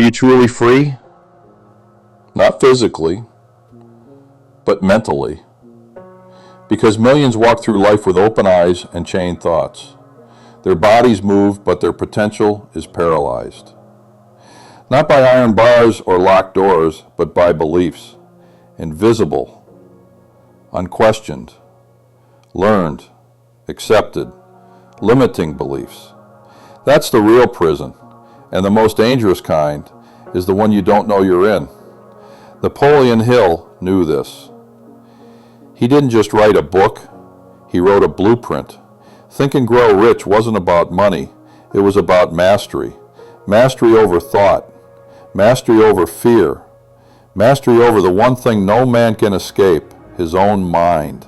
you truly free? Not physically, but mentally. Because millions walk through life with open eyes and chained thoughts. Their bodies move, but their potential is paralyzed. Not by iron bars or locked doors, but by beliefs. Invisible, unquestioned, learned, accepted, limiting beliefs. That's the real prison, and the most dangerous kind is the one you don't know you're in. Napoleon Hill knew this. He didn't just write a book, he wrote a blueprint. Think and Grow Rich wasn't about money, it was about mastery. Mastery over thought, mastery over fear, mastery over the one thing no man can escape, his own mind.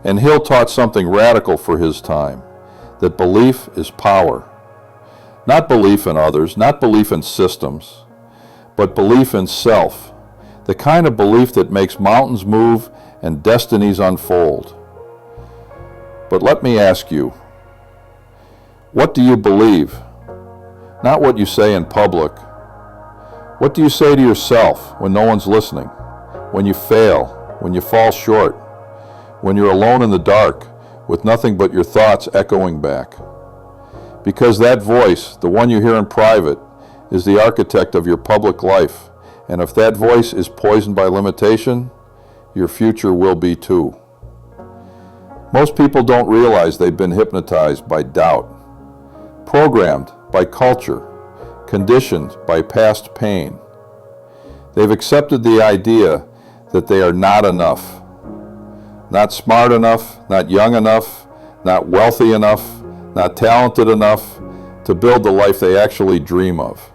And Hill taught something radical for his time, that belief is power. Not belief in others, not belief in systems, but belief in self, the kind of belief that makes mountains move and destinies unfold. But let me ask you, what do you believe? Not what you say in public. What do you say to yourself when no one's listening? When you fail, when you fall short, when you're alone in the dark with nothing but your thoughts echoing back? Because that voice, the one you hear in private, is the architect of your public life. And if that voice is poisoned by limitation, your future will be too. Most people don't realize they've been hypnotized by doubt, programmed by culture, conditioned by past pain. They've accepted the idea that they are not enough, not smart enough, not young enough, not wealthy enough, not talented enough to build the life they actually dream of.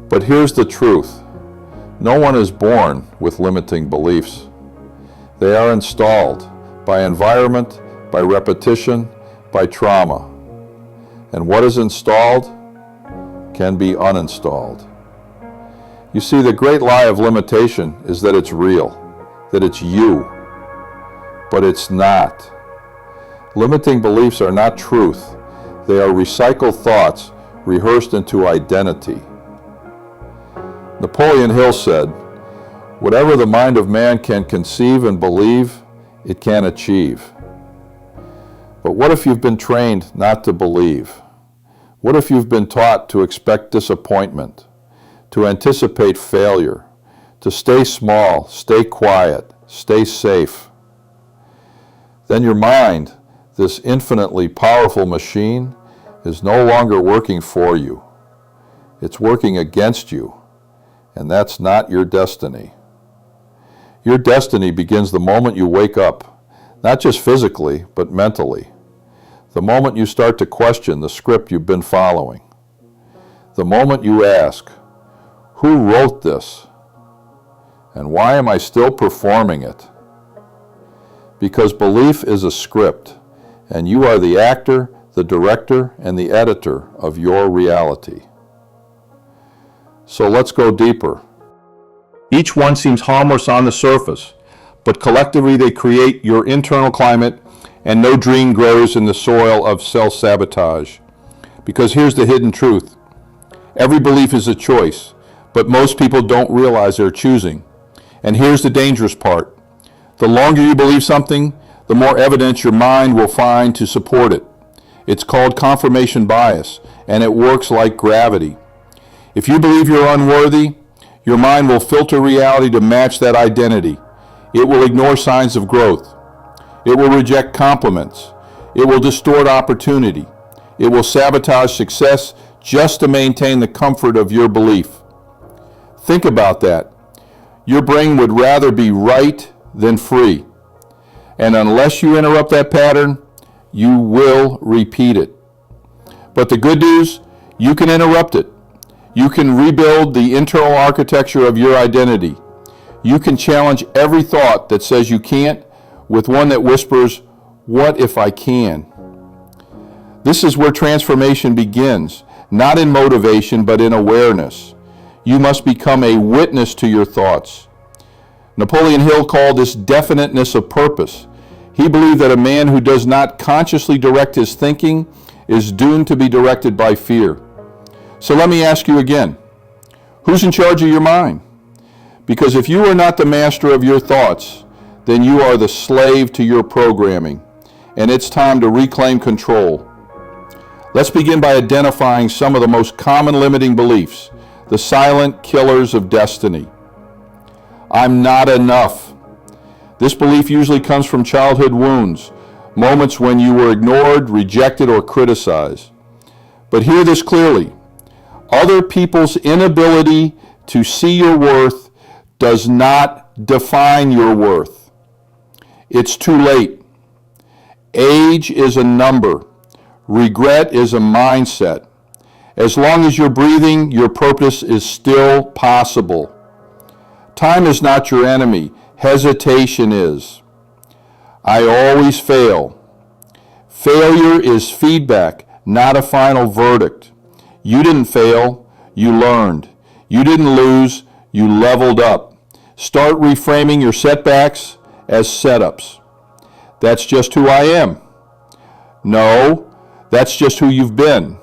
But here's the truth. No one is born with limiting beliefs. They are installed by environment, by repetition, by trauma. And what is installed can be uninstalled. You see, the great lie of limitation is that it's real, that it's you. But it's not. Limiting beliefs are not truth. They are recycled thoughts rehearsed into identity. Napoleon Hill said, "Whatever the mind of man can conceive and believe, it can achieve." But what if you've been trained not to believe? What if you've been taught to expect disappointment, to anticipate failure, to stay small, stay quiet, stay safe? Then your mind, this infinitely powerful machine, is no longer working for you. It's working against you, and that's not your destiny. Your destiny begins the moment you wake up, not just physically, but mentally. The moment you start to question the script you've been following. The moment you ask, who wrote this? And why am I still performing it? Because belief is a script, and you are the actor, the director, and the editor of your reality. So let's go deeper. Each one seems harmless on the surface, but collectively they create your internal climate, and no dream grows in the soil of self-sabotage. Because here's the hidden truth. Every belief is a choice, but most people don't realize they're choosing. And here's the dangerous part. The longer you believe something, the more evidence your mind will find to support it. It's called confirmation bias, and it works like gravity. If you believe you're unworthy, your mind will filter reality to match that identity. It will ignore signs of growth. It will reject compliments. It will distort opportunity. It will sabotage success just to maintain the comfort of your belief. Think about that. Your brain would rather be right than free. And unless you interrupt that pattern, you will repeat it. But the good news, you can interrupt it. You can rebuild the internal architecture of your identity. You can challenge every thought that says you can't with one that whispers, "What if I can?" This is where transformation begins, not in motivation, but in awareness. You must become a witness to your thoughts. Napoleon Hill called this definiteness of purpose. He believed that a man who does not consciously direct his thinking is doomed to be directed by fear. So let me ask you again, who's in charge of your mind? Because if you are not the master of your thoughts, then you are the slave to your programming, and it's time to reclaim control. Let's begin by identifying some of the most common limiting beliefs, the silent killers of destiny. I'm not enough. This belief usually comes from childhood wounds, moments when you were ignored, rejected, or criticized. But hear this clearly. Other people's inability to see your worth does not define your worth. It's too late. Age is a number. Regret is a mindset. As long as you're breathing, your purpose is still possible. Time is not your enemy. Hesitation is. I always fail. Failure is feedback, not a final verdict. You didn't fail, you learned. You didn't lose, you leveled up. Start reframing your setbacks as setups. That's just who I am. No, that's just who you've been.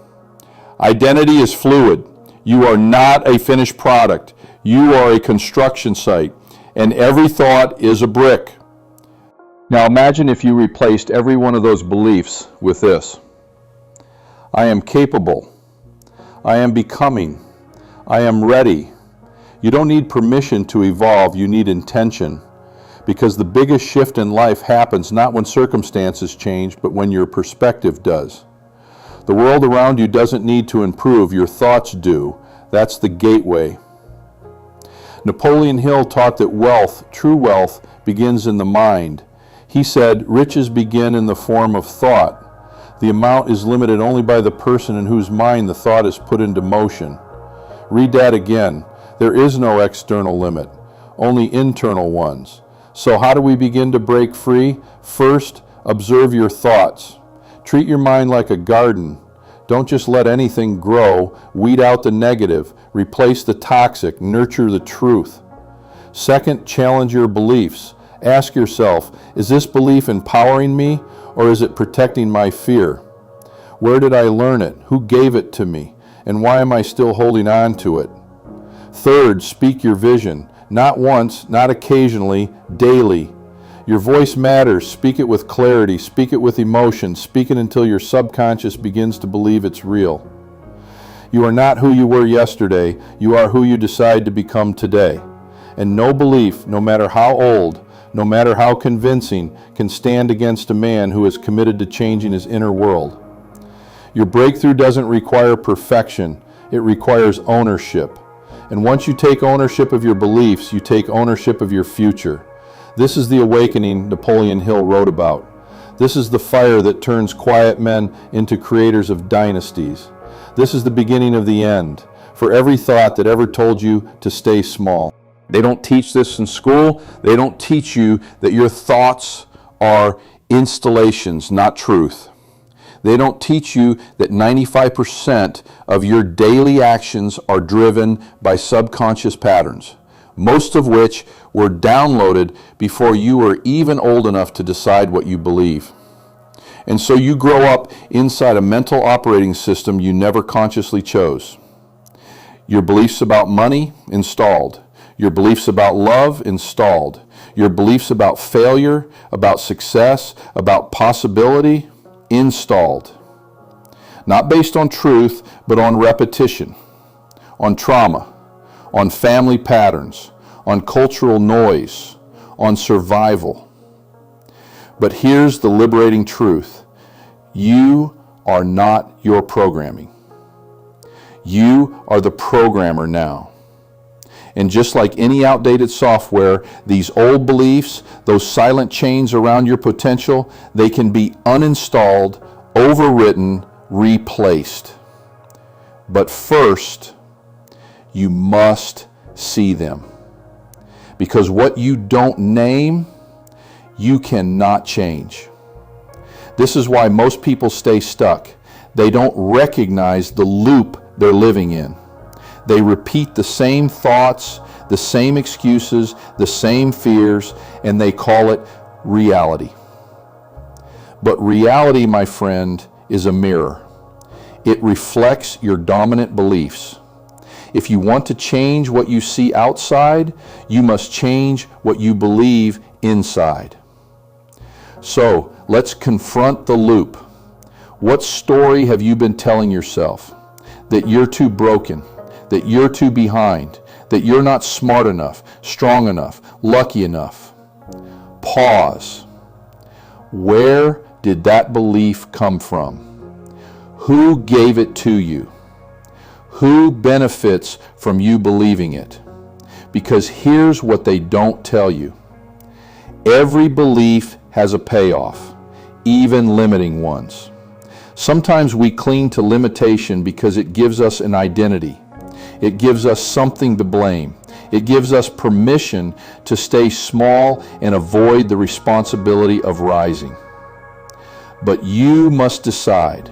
Identity is fluid. You are not a finished product. You are a construction site, and every thought is a brick. Now imagine if you replaced every one of those beliefs with this. I am capable. I am becoming. I am ready. You don't need permission to evolve, you need intention. Because the biggest shift in life happens not when circumstances change, but when your perspective does. The world around you doesn't need to improve, your thoughts do. That's the gateway. Napoleon Hill taught that wealth, true wealth, begins in the mind. He said, riches begin in the form of thought. The amount is limited only by the person in whose mind the thought is put into motion. Read that again. There is no external limit, only internal ones. So how do we begin to break free? First, observe your thoughts. Treat your mind like a garden. Don't just let anything grow. Weed out the negative. Replace the toxic. Nurture the truth. Second, challenge your beliefs. Ask yourself, is this belief empowering me or is it protecting my fear? Where did I learn it? Who gave it to me? And why am I still holding on to it? Third, speak your vision. Not once, not occasionally, daily. Your voice matters. Speak it with clarity. Speak it with emotion. Speak it until your subconscious begins to believe it's real. You are not who you were yesterday. You are who you decide to become today. And no belief, no matter how old, no matter how convincing, can stand against a man who is committed to changing his inner world. Your breakthrough doesn't require perfection. It requires ownership. And once you take ownership of your beliefs, you take ownership of your future. This is the awakening Napoleon Hill wrote about. This is the fire that turns quiet men into creators of dynasties. This is the beginning of the end for every thought that ever told you to stay small. They don't teach this in school. They don't teach you that your thoughts are installations, not truth. They don't teach you that 95% of your daily actions are driven by subconscious patterns, most of which were downloaded before you were even old enough to decide what you believe. And so you grow up inside a mental operating system you never consciously chose. Your beliefs about money, installed. Your beliefs about love, installed. Your beliefs about failure, about success, about possibility, installed. Not based on truth, but on repetition, on trauma, on family patterns, on cultural noise, on survival. But here's the liberating truth. You are not your programming. You are the programmer now. And just like any outdated software, these old beliefs, those silent chains around your potential, they can be uninstalled, overwritten, replaced. But first, you must see them. Because what you don't name, you cannot change. This is why most people stay stuck. They don't recognize the loop they're living in. They repeat the same thoughts, the same excuses, the same fears, and they call it reality. But reality, my friend, is a mirror. It reflects your dominant beliefs. If you want to change what you see outside, you must change what you believe inside. So, let's confront the loop. What story have you been telling yourself? That you're too broken, that you're too behind, that you're not smart enough, strong enough, lucky enough. Pause. Where did that belief come from? Who gave it to you? Who benefits from you believing it? Because here's what they don't tell you. Every belief has a payoff, even limiting ones. Sometimes we cling to limitation because it gives us an identity. It gives us something to blame. It gives us permission to stay small and avoid the responsibility of rising. But you must decide,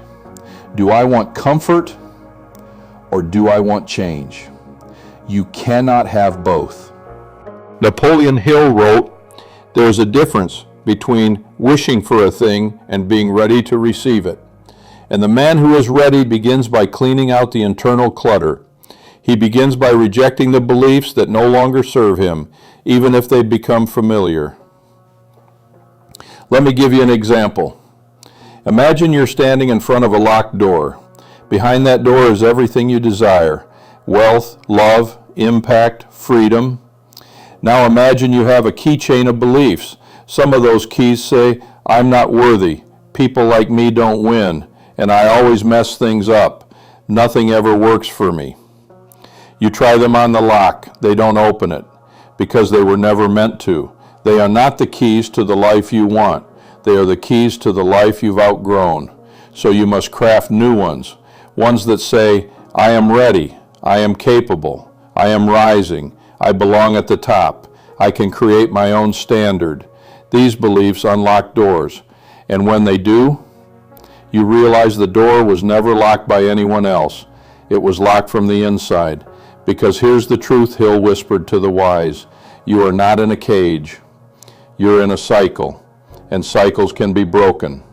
do I want comfort or do I want change? You cannot have both. Napoleon Hill wrote, "There's a difference between wishing for a thing and being ready to receive it. And the man who is ready begins by cleaning out the internal clutter. He begins by rejecting the beliefs that no longer serve him, even if they become familiar." Let me give you an example. Imagine you're standing in front of a locked door. Behind that door is everything you desire: wealth, love, impact, freedom. Now imagine you have a keychain of beliefs. Some of those keys say, "I'm not worthy, people like me don't win, and I always mess things up. Nothing ever works for me." You try them on the lock. They don't open it because they were never meant to. They are not the keys to the life you want. They are the keys to the life you've outgrown. So you must craft new ones. Ones that say, "I am ready, I am capable, I am rising, I belong at the top, I can create my own standard." These beliefs unlock doors. And when they do, you realize the door was never locked by anyone else. It was locked from the inside. Because here's the truth Hill whispered to the wise: you are not in a cage. You're in a cycle, and cycles can be broken.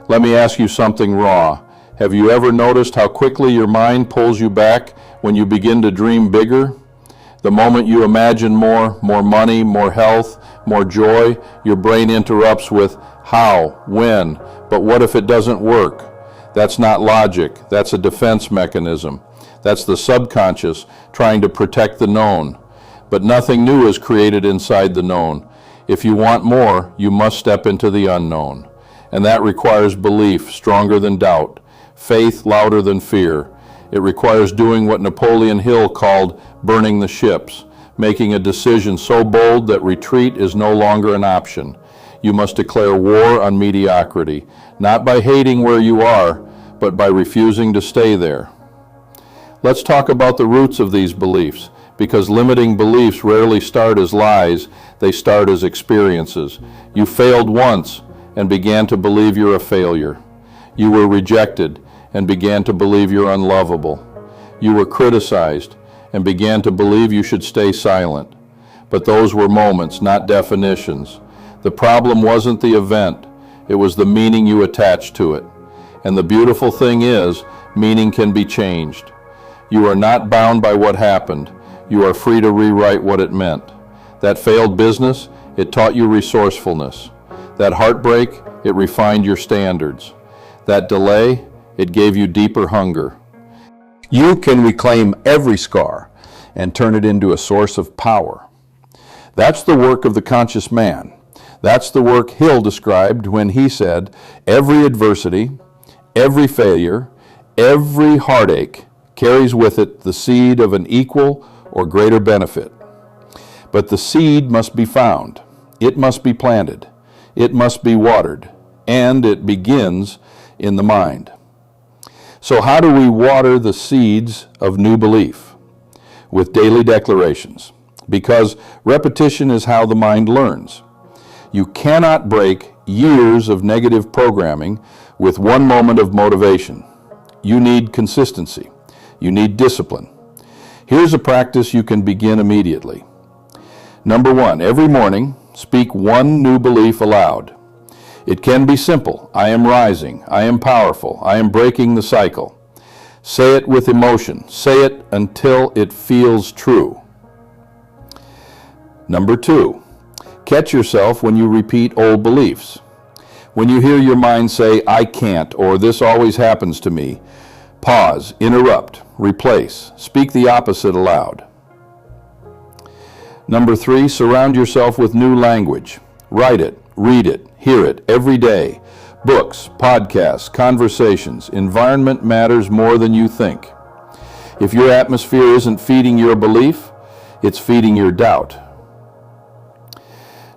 Let me ask you something raw. Have you ever noticed how quickly your mind pulls you back when you begin to dream bigger? The moment you imagine more money, more health, more joy, your brain interrupts with how, when, but what if it doesn't work? That's not logic. That's a defense mechanism. That's the subconscious trying to protect the known. But nothing new is created inside the known. If you want more, you must step into the unknown. And that requires belief stronger than doubt, faith louder than fear. It requires doing what Napoleon Hill called burning the ships, making a decision so bold that retreat is no longer an option. You must declare war on mediocrity, not by hating where you are, but by refusing to stay there. Let's talk about the roots of these beliefs, because limiting beliefs rarely start as lies, they start as experiences. You failed once and began to believe you're a failure. You were rejected and began to believe you're unlovable. You were criticized and began to believe you should stay silent. But those were moments, not definitions. The problem wasn't the event, it was the meaning you attached to it. And the beautiful thing is, meaning can be changed. You are not bound by what happened. You are free to rewrite what it meant. That failed business, it taught you resourcefulness. That heartbreak, it refined your standards. That delay, it gave you deeper hunger. You can reclaim every scar and turn it into a source of power. That's the work of the conscious man. That's the work Hill described when he said, every adversity, every failure, every heartache carries with it the seed of an equal or greater benefit. But the seed must be found. It must be planted. It must be watered. And it begins in the mind. So how do we water the seeds of new belief? With daily declarations. Because repetition is how the mind learns. You cannot break years of negative programming with one moment of motivation. You need consistency. You need discipline. Here's a practice you can begin immediately. Number 1, every morning, speak one new belief aloud. It can be simple. I am rising. I am powerful. I am breaking the cycle. Say it with emotion. Say it until it feels true. Number 2, catch yourself when you repeat old beliefs. When you hear your mind say, I can't, or this always happens to me, pause, interrupt, replace, speak the opposite aloud. Number 3, surround yourself with new language. Write it, read it, hear it every day. Books, podcasts, conversations. Environment matters more than you think. If your atmosphere isn't feeding your belief, it's feeding your doubt.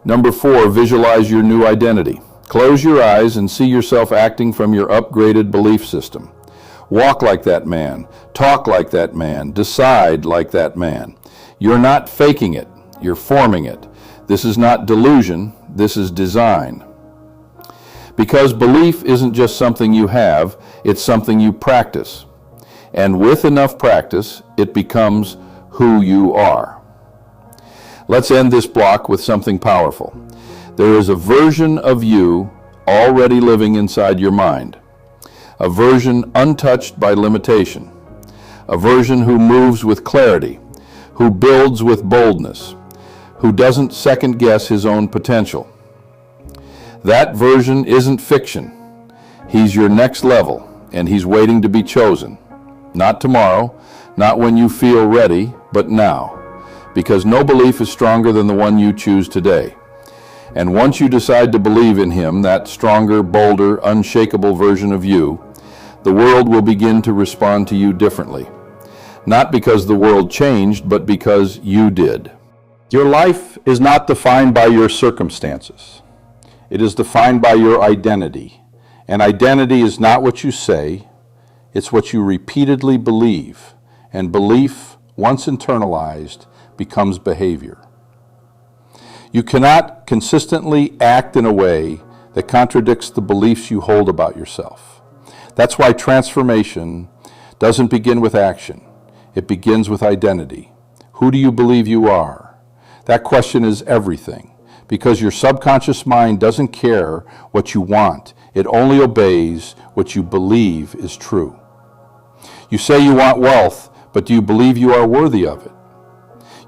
Number 4, visualize your new identity. Close your eyes and see yourself acting from your upgraded belief system. Walk like that man. Talk like that man. Decide like that man. You're not faking it. You're forming it. This is not delusion. This is design. Because belief isn't just something you have, it's something you practice. And with enough practice, it becomes who you are. Let's end this block with something powerful. There is a version of you already living inside your mind. A version untouched by limitation. A version who moves with clarity, who builds with boldness, who doesn't second guess his own potential. That version isn't fiction. He's your next level, and he's waiting to be chosen. Not tomorrow, not when you feel ready, but now. Because no belief is stronger than the one you choose today. And once you decide to believe in him, that stronger, bolder, unshakable version of you, the world will begin to respond to you differently. Not because the world changed, but because you did. Your life is not defined by your circumstances. It is defined by your identity. And identity is not what you say, it's what you repeatedly believe. And belief, once internalized, becomes behavior. You cannot consistently act in a way that contradicts the beliefs you hold about yourself. That's why transformation doesn't begin with action. It begins with identity. Who do you believe you are? That question is everything, because your subconscious mind doesn't care what you want. It only obeys what you believe is true. You say you want wealth, but do you believe you are worthy of it?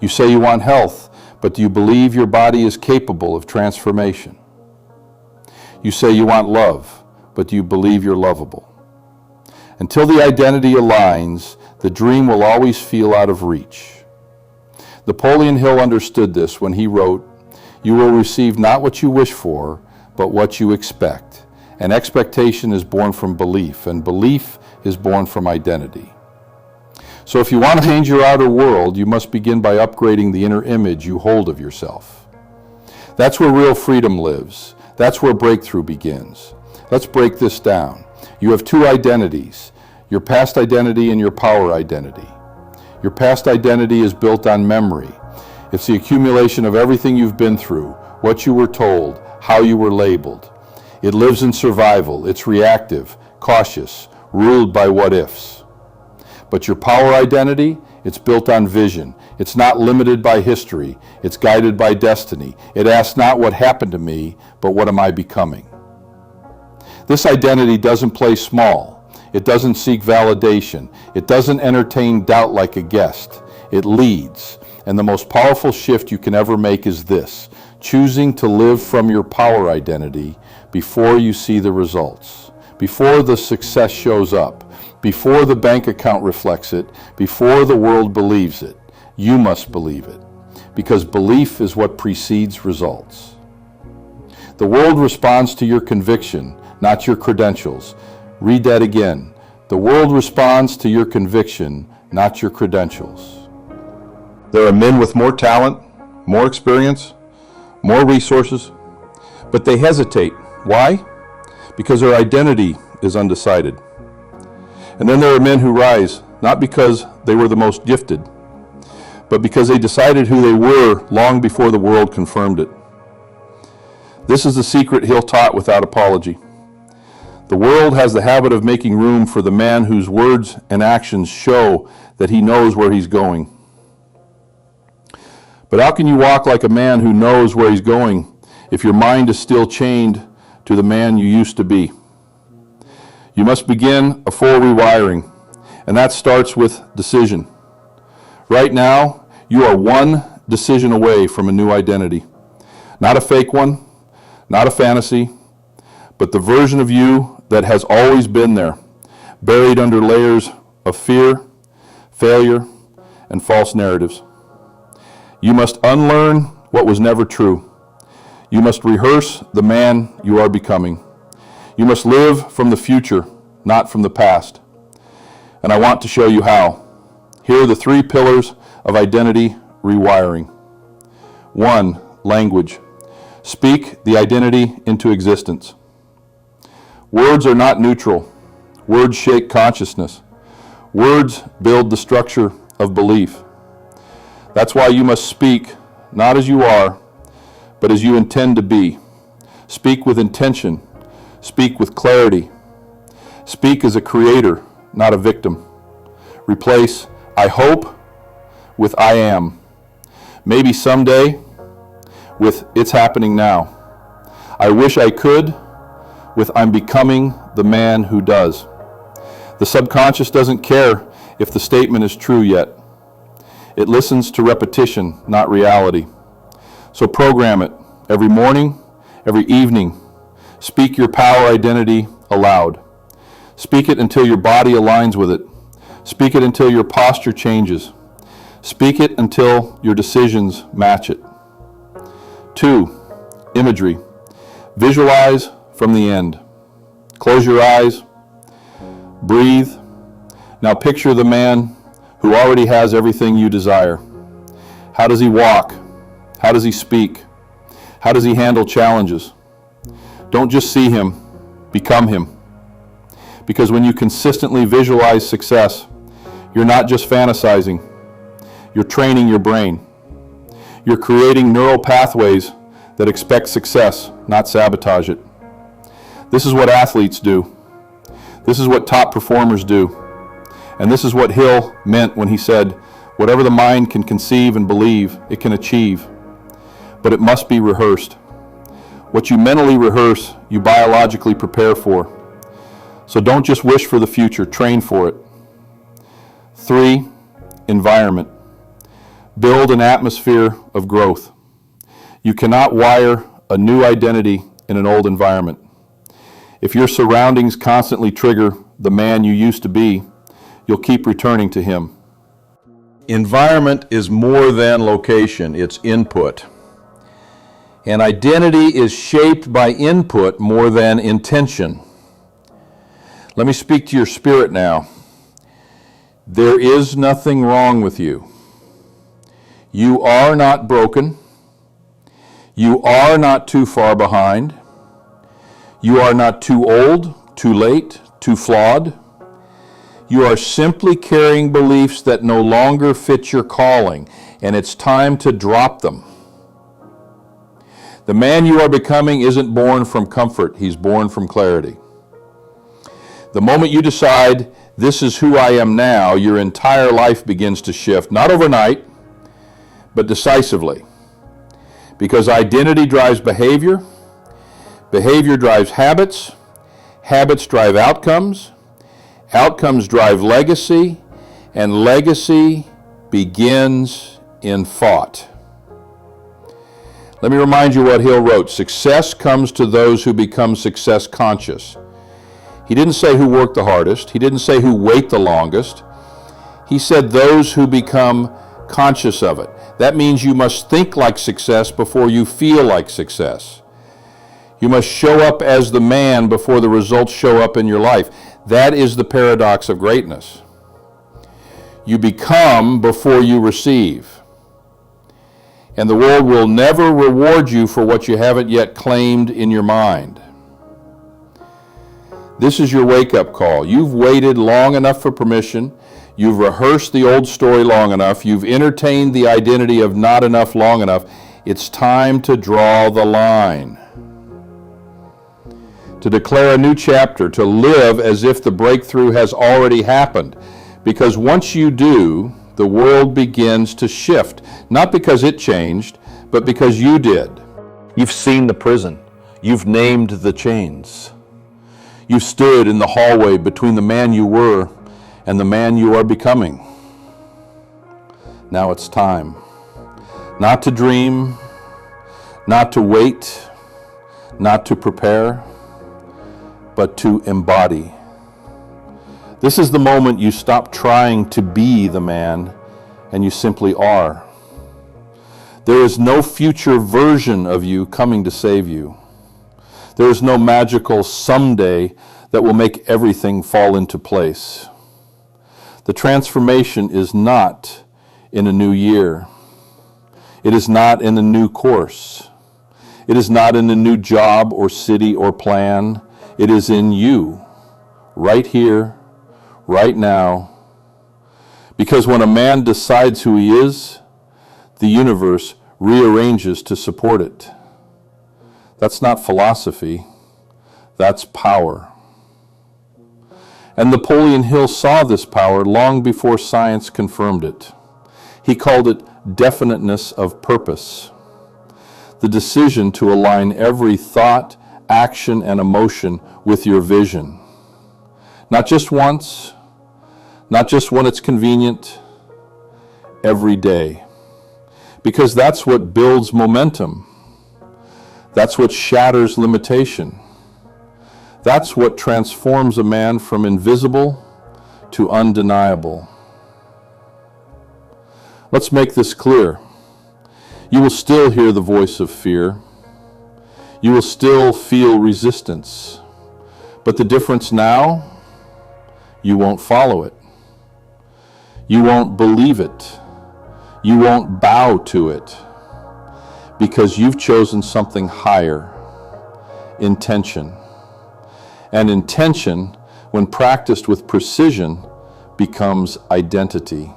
You say you want health, but do you believe your body is capable of transformation? You say you want love, but do you believe you're lovable? Until the identity aligns, the dream will always feel out of reach. Napoleon Hill understood this when he wrote, "You will receive not what you wish for, but what you expect. And expectation is born from belief, and belief is born from identity." So if you want to change your outer world, you must begin by upgrading the inner image you hold of yourself. That's where real freedom lives. That's where breakthrough begins. Let's break this down. You have two identities, your past identity and your power identity. Your past identity is built on memory. It's the accumulation of everything you've been through, what you were told, how you were labeled. It lives in survival. It's reactive, cautious, ruled by what-ifs. But your power identity, it's built on vision. It's not limited by history. It's guided by destiny. It asks not what happened to me, but what am I becoming? This identity doesn't play small. It doesn't seek validation. It doesn't entertain doubt like a guest. It leads. And the most powerful shift you can ever make is this: choosing to live from your power identity before you see the results, before the success shows up, before the bank account reflects it, before the world believes it. You must believe it, because belief is what precedes results. The world responds to your conviction, not your credentials. Read that again. The world responds to your conviction, not your credentials. There are men with more talent, more experience, more resources, but they hesitate. Why? Because their identity is undecided. And then there are men who rise, not because they were the most gifted, but because they decided who they were long before the world confirmed it. This is the secret Hill taught without apology. The world has the habit of making room for the man whose words and actions show that he knows where he's going. But how can you walk like a man who knows where he's going if your mind is still chained to the man you used to be. You must begin a full rewiring, and that starts with decision. Right now, you are one decision away from a new identity. Not a fake one, not a fantasy, but the version of you that has always been there, buried under layers of fear, failure, and false narratives. You must unlearn what was never true. You must rehearse the man you are becoming. You must live from the future, not from the past. And I want to show you how. Here are the 3 pillars of identity rewiring. 1, language. Speak the identity into existence. Words are not neutral. Words shape consciousness. Words build the structure of belief. That's why you must speak, not as you are, but as you intend to be. Speak with intention. Speak with clarity. Speak as a creator, not a victim. Replace I hope with I am. Maybe someday with it's happening now. I wish I could with I'm becoming the man who does. The subconscious doesn't care if the statement is true yet. It listens to repetition, not reality. So program it every morning, every evening. Speak your power identity aloud. Speak it until your body aligns with it. Speak it until your posture changes. Speak it until your decisions match it. 2, imagery. Visualize from the end. Close your eyes. Breathe. Now picture the man who already has everything you desire. How does he walk? How does he speak? How does he handle challenges? Don't just see him, become him. Because when you consistently visualize success, you're not just fantasizing, you're training your brain. You're creating neural pathways that expect success, not sabotage it. This is what athletes do. This is what top performers do. And this is what Hill meant when he said, whatever the mind can conceive and believe, it can achieve. But it must be rehearsed. What you mentally rehearse, you biologically prepare for. So don't just wish for the future, train for it. 3, environment. Build an atmosphere of growth. You cannot wire a new identity in an old environment. If your surroundings constantly trigger the man you used to be, you'll keep returning to him. Environment is more than location, it's input. And identity is shaped by input more than intention. Let me speak to your spirit now. There is nothing wrong with you. You are not broken. You are not too far behind. You are not too old, too late, too flawed. You are simply carrying beliefs that no longer fit your calling, and it's time to drop them. The man you are becoming isn't born from comfort, he's born from clarity. The moment you decide, this is who I am now, your entire life begins to shift, not overnight, but decisively. Because identity drives behavior, behavior drives habits, habits drive outcomes, outcomes drive legacy, and legacy begins in thought. Let me remind you what Hill wrote. Success comes to those who become success conscious. He didn't say who worked the hardest. He didn't say who wait the longest. He said those who become conscious of it. That means you must think like success before you feel like success. You must show up as the man before the results show up in your life. That is the paradox of greatness. You become before you receive. And the world will never reward you for what you haven't yet claimed in your mind. This is your wake-up call. You've waited long enough for permission. You've rehearsed the old story long enough. You've entertained the identity of not enough long enough. It's time to draw the line. To declare a new chapter, to live as if the breakthrough has already happened. Because once you do, the world begins to shift. Not because it changed, but because you did. You've seen the prison. You've named the chains. You stood in the hallway between the man you were and the man you are becoming. Now it's time. Not to dream, not to wait, not to prepare, but to embody. This is the moment you stop trying to be the man and you simply are. There is no future version of you coming to save you. There is no magical someday that will make everything fall into place. The transformation is not in a new year. It is not in a new course. It is not in a new job or city or plan. It is in you, right here, right now. Because when a man decides who he is, the universe rearranges to support it. That's not philosophy, that's power. And Napoleon Hill saw this power long before science confirmed it. He called it definiteness of purpose. The decision to align every thought, action, and emotion with your vision. Not just once, not just when it's convenient, every day. Because that's what builds momentum. That's what shatters limitation. That's what transforms a man from invisible to undeniable. Let's make this clear. You will still hear the voice of fear. You will still feel resistance. But the difference now, you won't follow it. You won't believe it. You won't bow to it. Because you've chosen something higher, intention. And intention, when practiced with precision, becomes identity.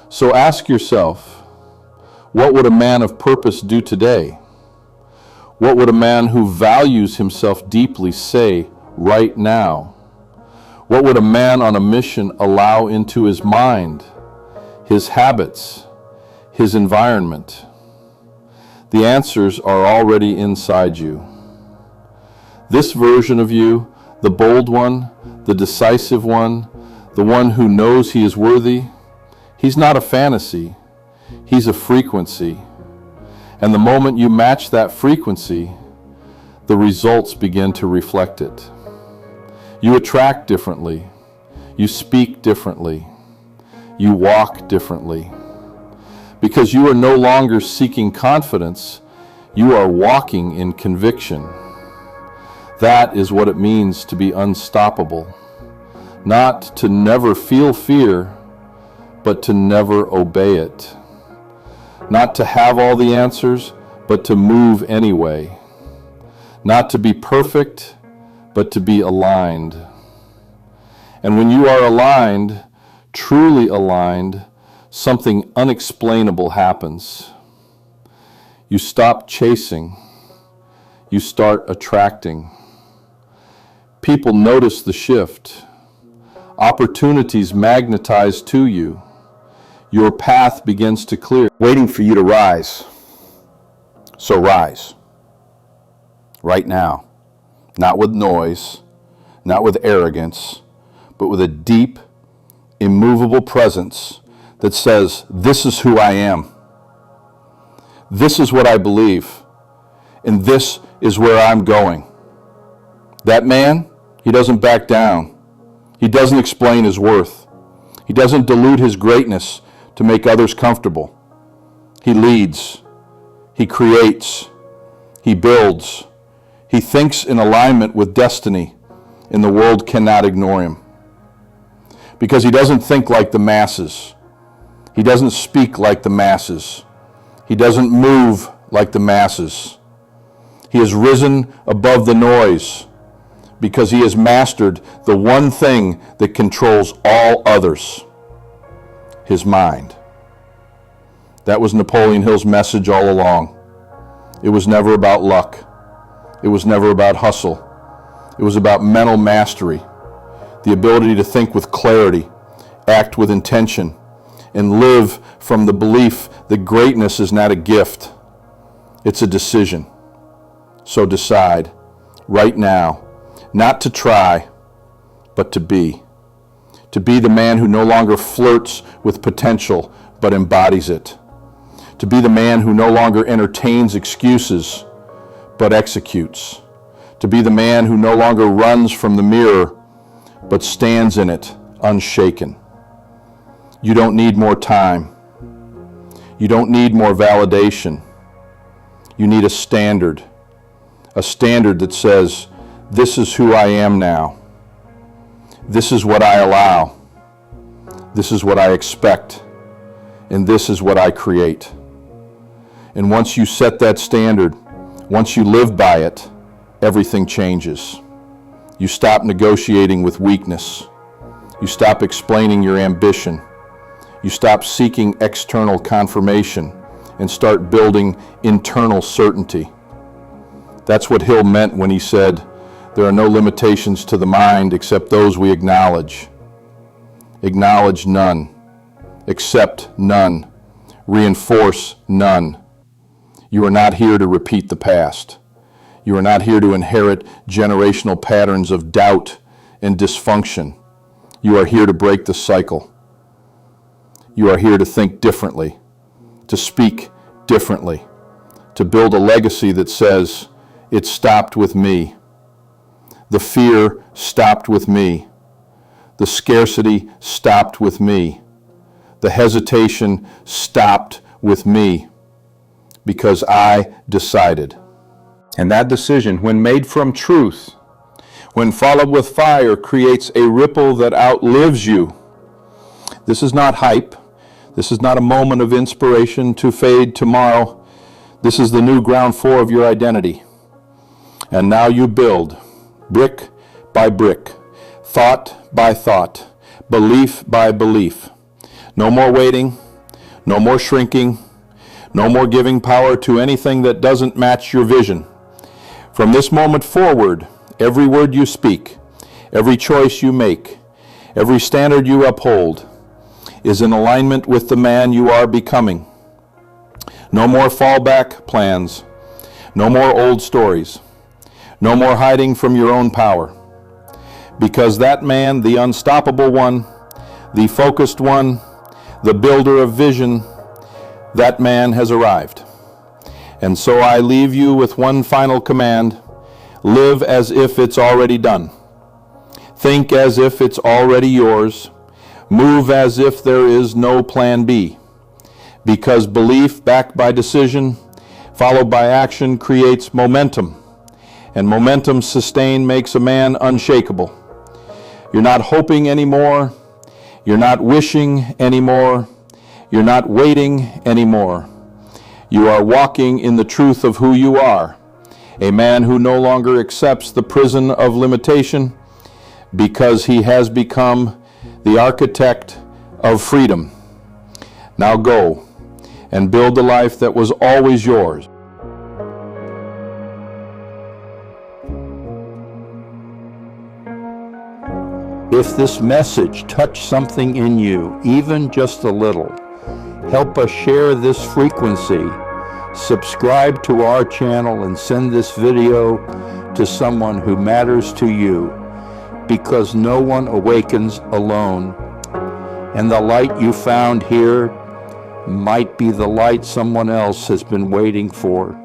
So ask yourself, what would a man of purpose do today? What would a man who values himself deeply say right now? What would a man on a mission allow into his mind, his habits, his environment? The answers are already inside you. This version of you, the bold one, the decisive one, the one who knows he is worthy, he's not a fantasy, he's a frequency. And the moment you match that frequency, the results begin to reflect it. You attract differently, you speak differently, you walk differently. Because you are no longer seeking confidence, you are walking in conviction. That is what it means to be unstoppable. Not to never feel fear, but to never obey it. Not to have all the answers, but to move anyway. Not to be perfect, but to be aligned. And when you are aligned, truly aligned, something unexplainable happens. You stop chasing. You start attracting. People notice the shift. Opportunities magnetize to you. Your path begins to clear, waiting for you to rise. So rise. Right now. Not with noise, not with arrogance, but with a deep, immovable presence that says, this is who I am. This is what I believe. And this is where I'm going. That man, he doesn't back down. He doesn't explain his worth. He doesn't dilute his greatness to make others comfortable. He leads. He creates. He builds. He thinks in alignment with destiny, and the world cannot ignore him. Because he doesn't think like the masses. He doesn't speak like the masses. He doesn't move like the masses. He has risen above the noise because he has mastered the one thing that controls all others, his mind. That was Napoleon Hill's message all along. It was never about luck. It was never about hustle. It was about mental mastery, the ability to think with clarity, act with intention, and live from the belief that greatness is not a gift. It's a decision. So decide right now not to try, but to be. To be the man who no longer flirts with potential, but embodies it. To be the man who no longer entertains excuses, but executes. To be the man who no longer runs from the mirror, but stands in it, unshaken. You don't need more time. You don't need more validation. You need a standard that says, this is who I am now. This is what I allow. This is what I expect. And this is what I create. And once you set that standard, once you live by it, everything changes. You stop negotiating with weakness. You stop explaining your ambition. You stop seeking external confirmation and start building internal certainty. That's what Hill meant when he said, there are no limitations to the mind except those we acknowledge. Acknowledge none. Accept none. Reinforce none. You are not here to repeat the past. You are not here to inherit generational patterns of doubt and dysfunction. You are here to break the cycle. You are here to think differently, to speak differently, to build a legacy that says, it stopped with me. The fear stopped with me. The scarcity stopped with me. The hesitation stopped with me because I decided. And that decision, when made from truth, when followed with fire, creates a ripple that outlives you. This is not hype. This is not a moment of inspiration to fade tomorrow. This is the new ground floor of your identity. And now you build, brick by brick, thought by thought, belief by belief. No more waiting, no more shrinking, no more giving power to anything that doesn't match your vision. From this moment forward, every word you speak, every choice you make, every standard you uphold is in alignment with the man you are becoming. No more fallback plans, no more old stories, no more hiding from your own power. Because that man, the unstoppable one, the focused one, the builder of vision, that man has arrived. And so I leave you with one final command. Live as if it's already done. Think as if it's already yours. Move as if there is no plan B. Because belief backed by decision, followed by action, creates momentum. And momentum sustained makes a man unshakable. You're not hoping anymore. You're not wishing anymore. You're not waiting anymore. You are walking in the truth of who you are, a man who no longer accepts the prison of limitation because he has become the architect of freedom. Now go and build the life that was always yours. If this message touched something in you, even just a little, help us share this frequency. Subscribe to our channel and send this video to someone who matters to you, because no one awakens alone. And the light you found here might be the light someone else has been waiting for.